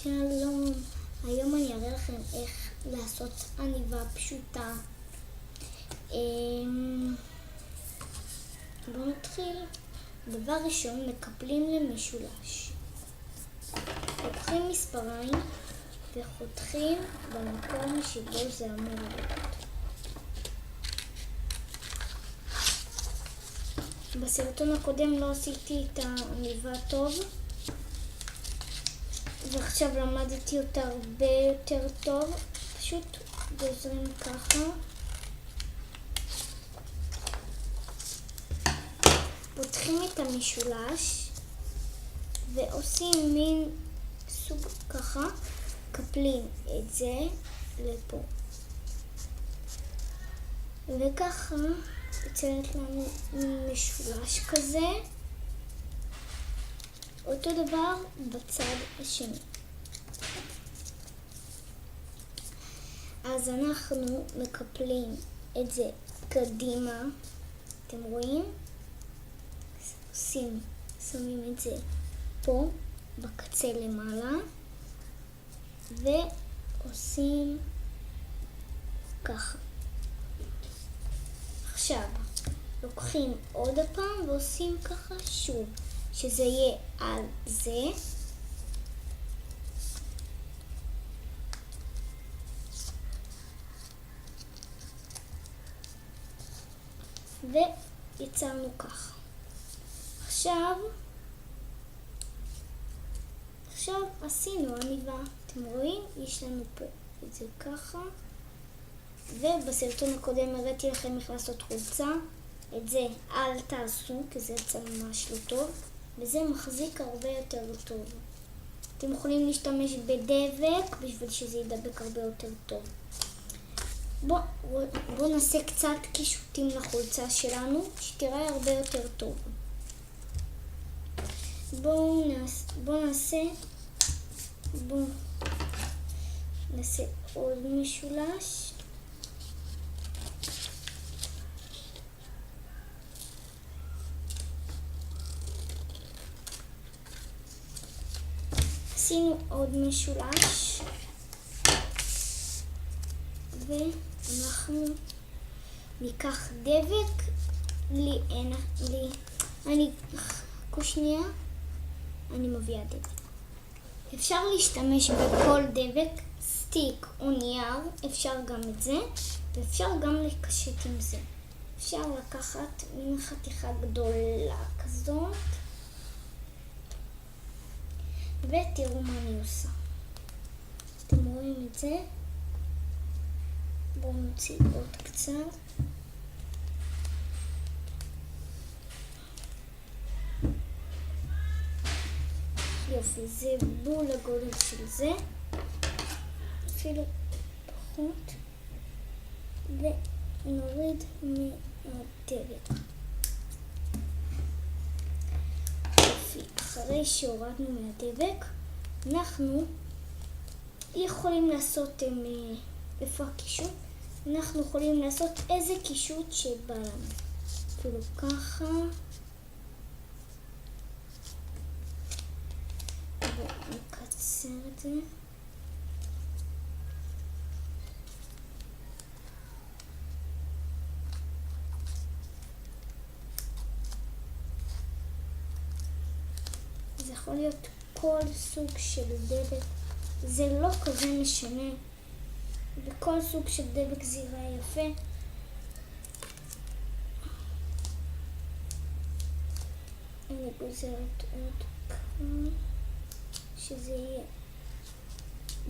שלום, היום אני אראה לכם איך לעשות עניבה פשוטה. בואו נתחיל. דבר ראשון, מקפלים למשולש. לוקחים מספריים וחותכים במקום שבו זה אמור להיות. בסרטון הקודם לא עשיתי את העניבה טוב, ועכשיו למדתי אותה הרבה יותר טוב. פשוט גוזרים ככה, פותחים את המשולש ועושים מין סוג ככה, קפלים את זה לפה, וככה יוצאת לנו משולש כזה. אותו דבר בצד השני. אז אנחנו מקפלים את זה קדימה, אתם רואים? שמים את זה פה בקצה למעלה ועושים ככה. עכשיו לוקחים עוד הפעם ועושים ככה שוב, שזה יהיה על זה, ויצרנו ככה. עכשיו עשינו עניבה. אתם רואים? יש לנו פה את זה ככה, ובסרטון הקודם הראיתי לכם איך לעשות חולצה. את זה אל תעשו, כי זה יצא ממש לא טוב, וזה מחזיק הרבה יותר טוב. אתם יכולים להשתמש בדבק בשביל שזה ידבק הרבה יותר טוב. בואו נעשה קצת קישוטים לחולצה שלנו, שתראה הרבה יותר טוב. בואו נעשה עוד משולש. עשינו עוד משולש, ואנחנו ניקח דבק. אני מביאה דבק. אפשר להשתמש בכל דבק, סטיק או נייר, אפשר גם את זה, ואפשר גם לקשט עם זה. אפשר לקחת מין חתיכה גדולה כזאת, ותראו מה אני עושה. אתם רואים את זה? בואו נוציא עוד קצת. יופי, זה בול הגודל של זה, אפילו פחות, ונוריד מהדבק. אחרי שהורדנו מהדבק, אנחנו יכולים לעשות, איפה הקישוט? אנחנו יכולים לעשות איזה קישוט שבא לנו. כאילו ככה. ונקצר את זה. זה יכול להיות כל סוג של דבק, זה לא כזה משנה, בכל סוג של דבק זה יראה יפה. אני גוזרת עוד כאן, שזה יהיה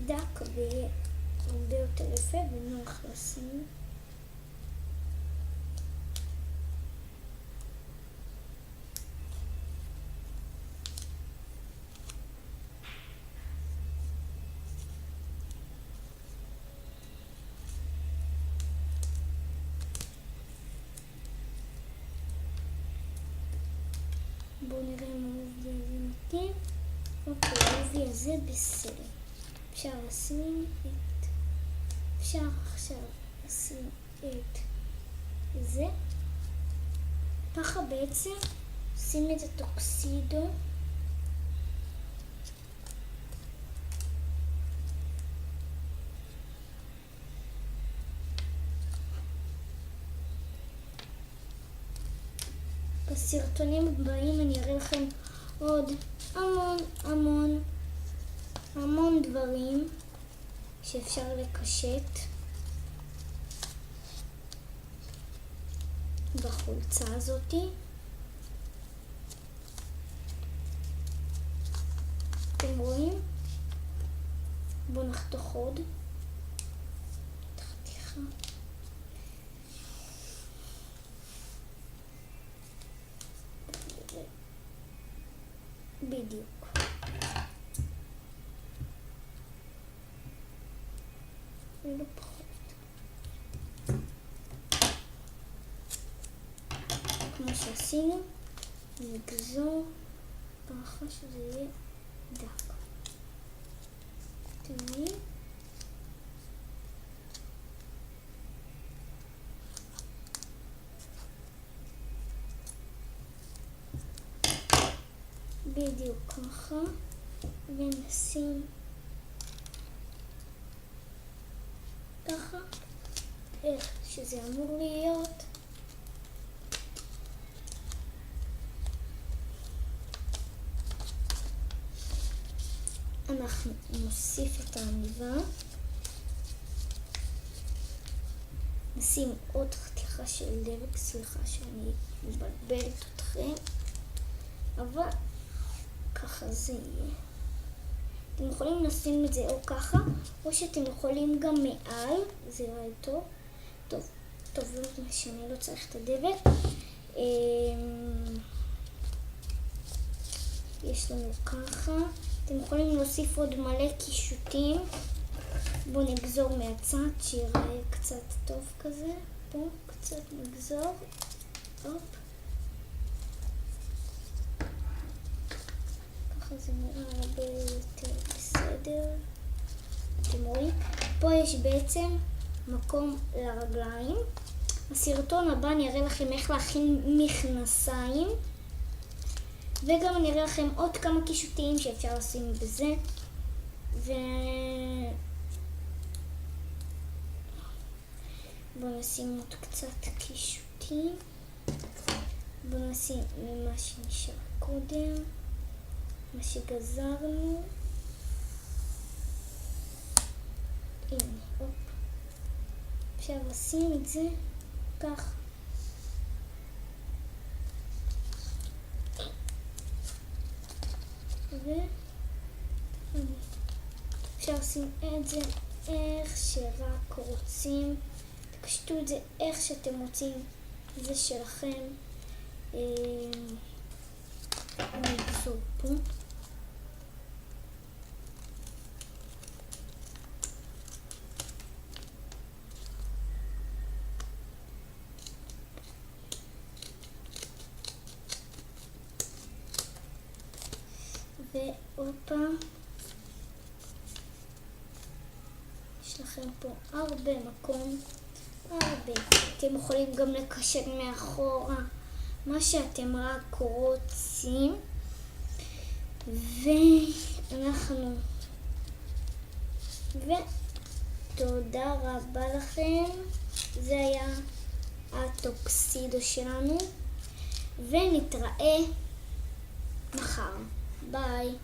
דק ויהיה הרבה יותר יפה ונוח לשים. בואו נראה אם העובי הזה מתאים. אוקיי, העובי הזה בסדר. אפשר עכשיו לשים את זה. ככה בעצם עושים את הטוקסידו. בסרטונים הבאים אני אראה לכם עוד המון דברים שאפשר לקשט בחולצה הזאתי. אתם רואים? בואו נחתוך עוד חתיכה. בדיוק. לא פחות. כמו שעשינו, נגזור ככה שזה יהיה דק. אתם רואים? בדיוק ככה, ונשים ככה איך שזה אמור להיות. אנחנו נוסיף את העניבה, נשים עוד חתיכה של דבק, סליחה שאני מבלבלת אתכם, אבל ככה זה יהיה. אתם יכולים לשים את זה או ככה, או שאתם יכולים גם מעל, זה יראה טוב. טוב, לא משנה, לא צריך את הדבק. יש לנו ככה. אתם יכולים להוסיף עוד מלא קישוטים. בואו נגזור מהצד שיראה קצת טוב כזה. פה קצת נגזור. הופ. ככה זה נראה הרבה יותר בסדר. אתם רואים? פה יש בעצם מקום לרגליים. בסרטון הבא אני אראה לכם איך להכין מכנסיים. וגם אני אראה לכם עוד כמה קישוטים שאפשר לשים בזה. בואו נשים עוד קצת קישוטים. בואו נשים ממה שנשאר קודם, מה שגזרנו. הנה, הופ. אפשר לשים את זה כך. אפשר לשים את זה איך שרק רוצים, תקשטו את זה איך שאתם רוצים, זה שלכם. נגזור פה. ועוד פעם, יש לכם פה הרבה מקום, הרבה. אתם יכולים גם לקשט מאחורה, מה שאתם רק רוצים. ואנחנו, ותודה רבה לכם. זה היה הטוקסידו שלנו, ונתראה מחר. ביי.